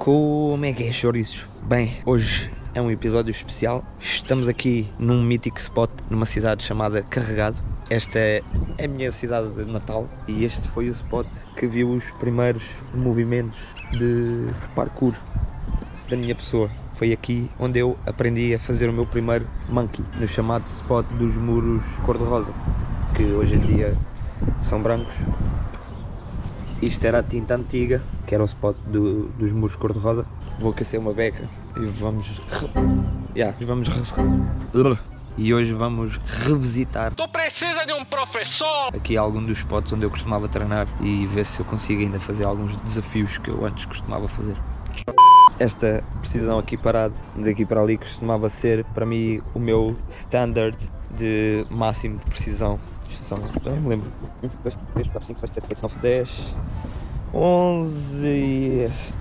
Como é que é, chouriços? Bem, hoje é um episódio especial. Estamos aqui num mítico spot numa cidade chamada Carregado. Esta é a minha cidade de Natal e este foi o spot que viu os primeiros movimentos de parkour da minha pessoa. Foi aqui onde eu aprendi a fazer o meu primeiro monkey, no chamado spot dos muros cor-de-rosa, que hoje em dia são brancos. Isto era a tinta antiga, que era o spot dos muros cor-de-rosa. Vou aquecer uma beca e vamos e hoje vamos revisitar. Tu precisa de um professor! Aqui algum dos spots onde eu costumava treinar e ver se eu consigo ainda fazer alguns desafios que eu antes costumava fazer. Esta precisão aqui parado, daqui para ali, costumava ser para mim o meu standard de máximo de precisão. Isto são, já me lembro, 1, 2, 3, 4, 5, 6, 7, 8, 9, 10,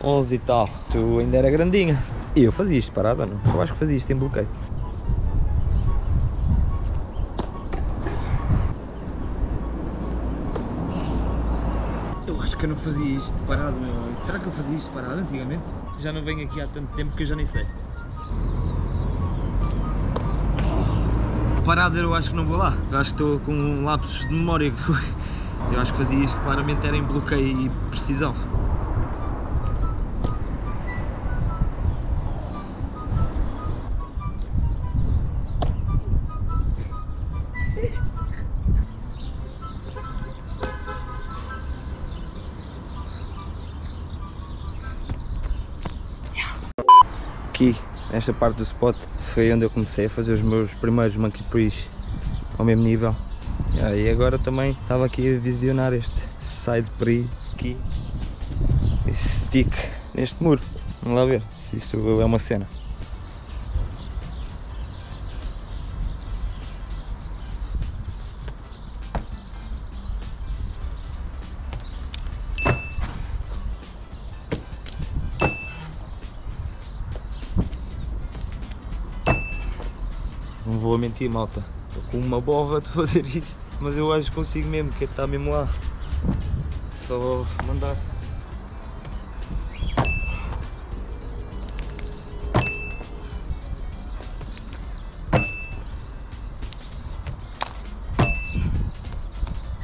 11 e tal. Tu ainda era grandinha. E eu fazia isto parado ou não? Eu acho que fazia isto em bloqueio. Eu acho que eu não fazia isto parado, meu. Será que eu fazia isto parado antigamente? Já não venho aqui há tanto tempo que eu já nem sei. Parado eu acho que não vou lá. Eu acho que estou com um lapsos de memória. Eu acho que fazia isto claramente era em bloqueio e precisão. Aqui, nesta parte do spot, foi onde eu comecei a fazer os meus primeiros monkey prees ao mesmo nível. E agora também estava aqui a visionar este side pre aqui, esse stick neste muro. Vamos lá ver se isso é uma cena. Não vou mentir, malta, estou com uma borra de fazer isto, mas eu acho que consigo mesmo, que está mesmo lá. Só mandar.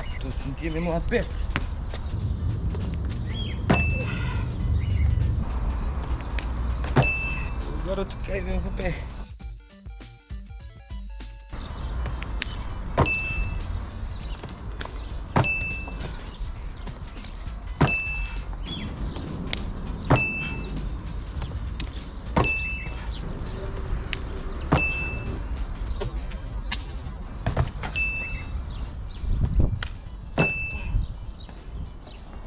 Estou a sentir mesmo lá perto. Agora toquei mesmo o pé.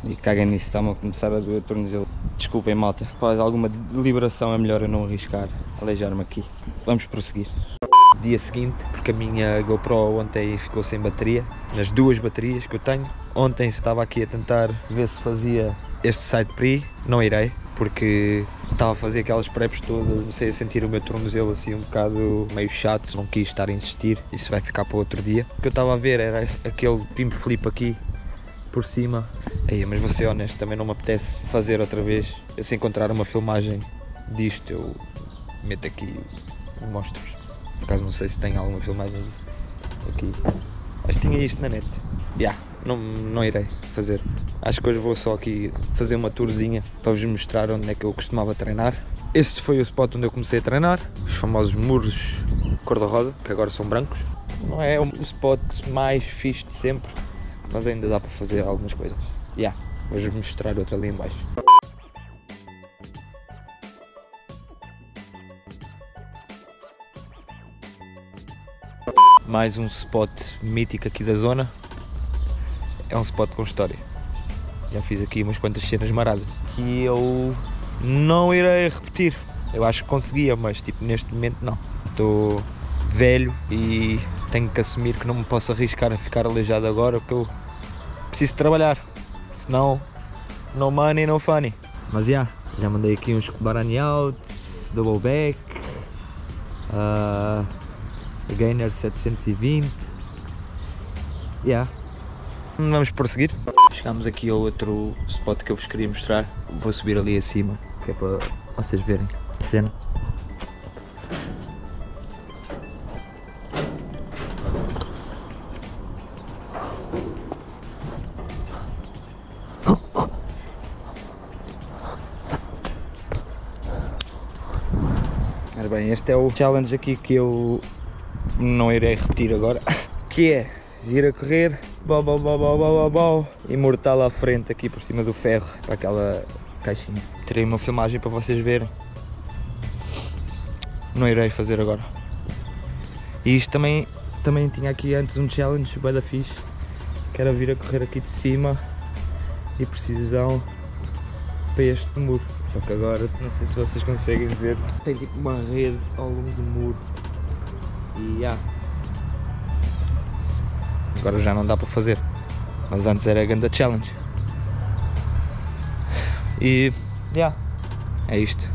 E caguem nisso, está-me a começar a doer o tornozelo. Desculpem, malta, faz alguma deliberação, é melhor eu não arriscar, aleijar-me aqui. Vamos prosseguir. Dia seguinte, porque a minha GoPro ontem ficou sem bateria, nas duas baterias que eu tenho. Ontem estava aqui a tentar ver se fazia este side pre, não irei, porque estava a fazer aquelas preps todas, comecei a sentir o meu tornozelo assim um bocado meio chato, não quis estar a insistir, isso vai ficar para outro dia. O que eu estava a ver era aquele pimp flip aqui, por cima. Aí, mas vou ser honesto, também não me apetece fazer outra vez. Eu, se encontrar uma filmagem disto, eu meto aqui e mostro-vos. Por acaso não sei se tem alguma filmagem disso aqui, mas tinha isto na net. Não irei fazer. Acho que hoje vou só aqui fazer uma tourzinha para vos mostrar onde é que eu costumava treinar. Este foi o spot onde eu comecei a treinar, os famosos muros cor-de-rosa, que agora são brancos. Não é o spot mais fixe de sempre, mas ainda dá para fazer algumas coisas. Vou-vos mostrar outra ali em baixo. Mais um spot mítico aqui da zona. É um spot com história. Já fiz aqui umas quantas cenas maradas que eu não irei repetir. Eu acho que conseguia, mas tipo neste momento não. Estou velho e tenho que assumir que não me posso arriscar a ficar aleijado agora, porque eu preciso trabalhar, senão no money, no funny. Mas já mandei aqui uns barani out, double back, gainer 720. Vamos prosseguir. chegámos aqui ao outro spot que eu vos queria mostrar. Vou subir ali acima, que é para vocês verem a cena. Ora bem, este é o challenge aqui que eu não irei repetir agora, que é vir a correr, e mortal à frente aqui por cima do ferro, para aquela caixinha. Terei uma filmagem para vocês verem. Não irei fazer agora. E isto também tinha aqui antes um challenge bué da fixe, que era vir a correr aqui de cima e precisão para este muro. Só que agora, não sei se vocês conseguem ver, tem tipo uma rede ao longo do muro. E agora já não dá para fazer, mas antes era a grande challenge. E é isto.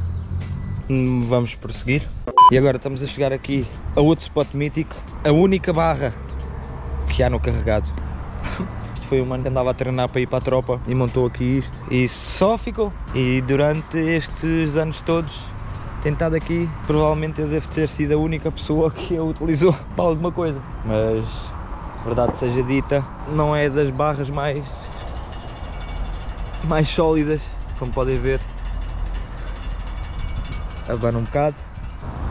Vamos prosseguir. E agora estamos a chegar aqui a outro spot mítico, a única barra que há no carregado. Foi um mano que andava a treinar para ir para a tropa e montou aqui isto e só ficou. E durante estes anos todos tem estado aqui. Provavelmente eu devo ter sido a única pessoa que a utilizou para alguma coisa, mas verdade seja dita, não é das barras mais sólidas, como podem ver. Abana um bocado,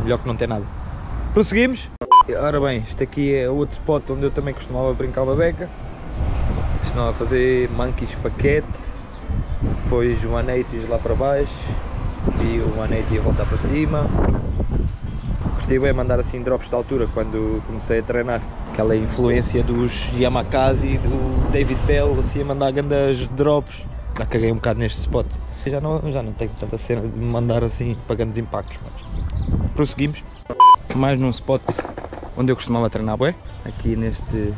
melhor que não ter nada. Prosseguimos. Ora bem, este aqui é outro spot onde eu também costumava brincar uma beca. Costumava fazer monkeys paquete, depois o 180 lá para baixo e o 180 a voltar para cima. Curti bem mandar assim drops de altura quando comecei a treinar. Aquela influência dos Yamakasi e do David Bell, assim a mandar grandes drops. Já caguei um bocado neste spot. Já não tenho tanta cena de me mandar assim para grandes impactos, mas prosseguimos. Mais num spot onde eu costumava treinar bué, aqui neste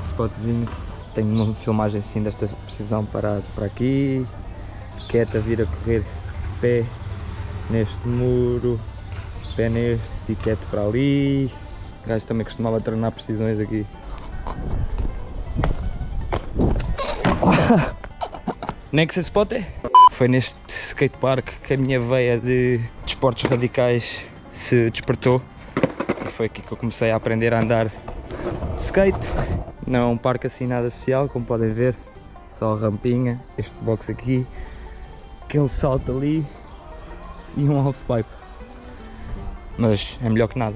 spotzinho. Tenho uma filmagem assim desta precisão parado para aqui, quieto a vir a correr, pé neste muro, pé neste e quieto para ali. O gajo também costumava treinar precisões aqui. Next spot foi neste skatepark que a minha veia de desportos radicais se despertou. E foi aqui que eu comecei a aprender a andar de skate. Não é um parque assim nada social, como podem ver, só a rampinha, este box aqui, aquele salto ali e um halfpipe, mas é melhor que nada.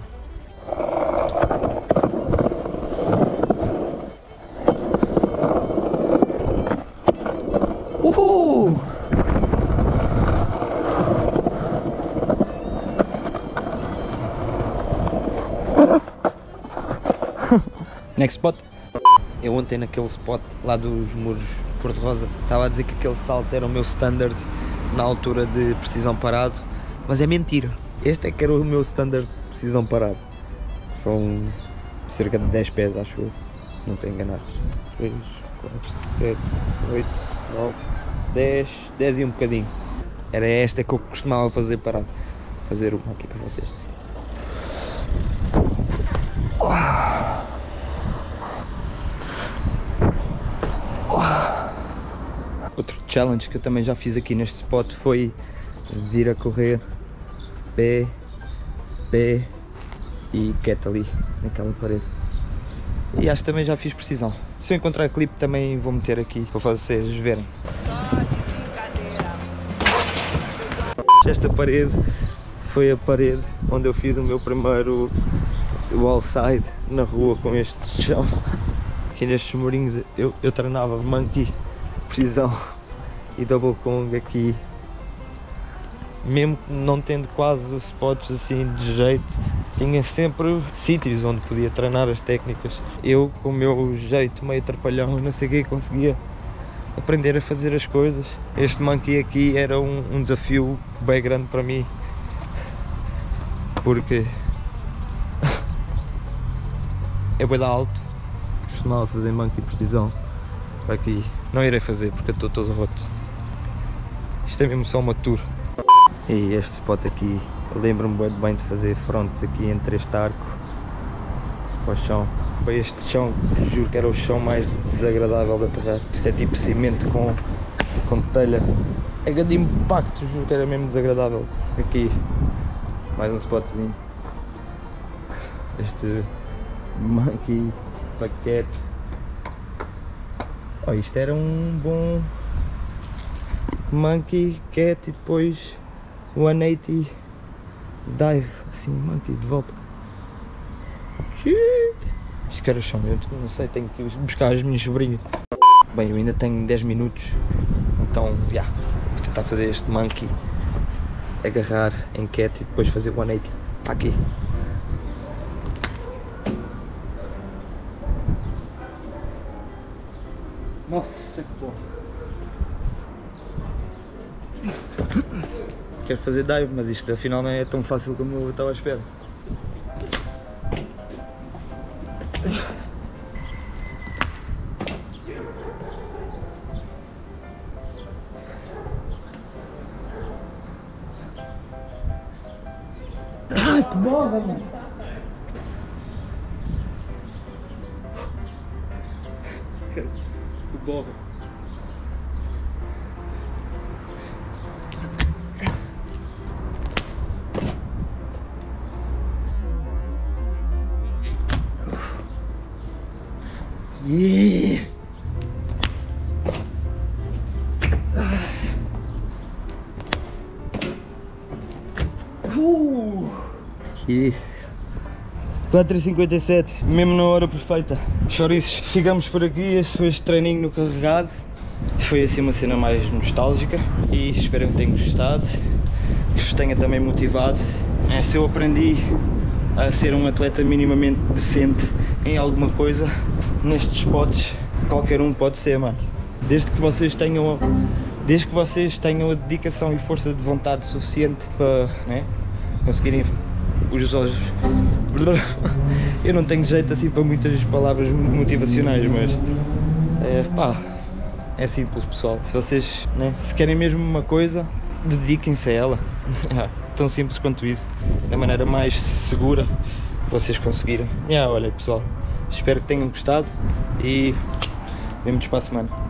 Uhul! Next spot. Eu ontem naquele spot lá dos muros cor-de-rosa estava a dizer que aquele salto era o meu standard na altura de precisão parado, mas é mentira. Este é que era o meu standard de precisão parado. São cerca de 10 pés, acho eu, se não estou enganado. 3, 4, 7, 8, 9, 10 e um bocadinho. Era esta que eu costumava fazer parado. Fazer uma aqui para vocês. Outro challenge que eu também já fiz aqui neste spot foi vir a correr pé e quieto ali naquela parede. E acho que também já fiz precisão. Se eu encontrar clipe também vou meter aqui para vocês verem. Esta parede foi a parede onde eu fiz o meu primeiro wallside na rua com este chão. Aqui nestes murinhos eu treinava monkey, precisão e double kong aqui, mesmo não tendo quase os spots assim de jeito, tinha sempre sítios onde podia treinar as técnicas. Eu, com o meu jeito meio trapalhão, não sei o que, conseguia aprender a fazer as coisas. Este monkey aqui era um desafio bem grande para mim, porque é bem alto. Costumava fazer monkey precisão, aqui não irei fazer porque eu estou todo roto. Isto é mesmo só uma tour. E este spot aqui, lembro-me bem de fazer frontes aqui entre este arco para o chão. Para este chão, juro que era o chão mais desagradável de aterrar. Isto é tipo cimento com telha. É grande impacto, juro que era mesmo desagradável. Aqui, mais um spotzinho. Este monkey paquete. Oh, isto era um bom monkey cat e depois 180 dive, assim, monkey de volta. Isto que era o chão, eu não sei, tenho que ir buscar as minhas sobrinhas. Bem, eu ainda tenho 10 minutos, então, já, vou tentar fazer este monkey, agarrar em cat e depois fazer 180 para aqui. Nossa, que bom. Quero fazer dive, mas isto afinal não é tão fácil como eu estava à espera. Ai, que borra, mano! Que borra! Yeah. Aqui 4h57, mesmo na hora perfeita. Chouriços, ficamos por aqui. Este foi este treininho no carregado. Foi assim uma cena mais nostálgica e espero que tenham gostado, que vos tenha também motivado. Se eu aprendi a ser um atleta minimamente decente em alguma coisa, nestes spots qualquer um pode ser, mano. Desde que vocês tenham a dedicação e força de vontade suficiente para, né, conseguirem os olhos. Eu não tenho jeito assim para muitas palavras motivacionais, mas pá, é simples, pessoal. Se vocês, né, se querem mesmo uma coisa, dediquem-se a ela. Tão simples quanto isso, da maneira mais segura que vocês conseguirem. Olha, pessoal, espero que tenham gostado e vemo-nos para a semana.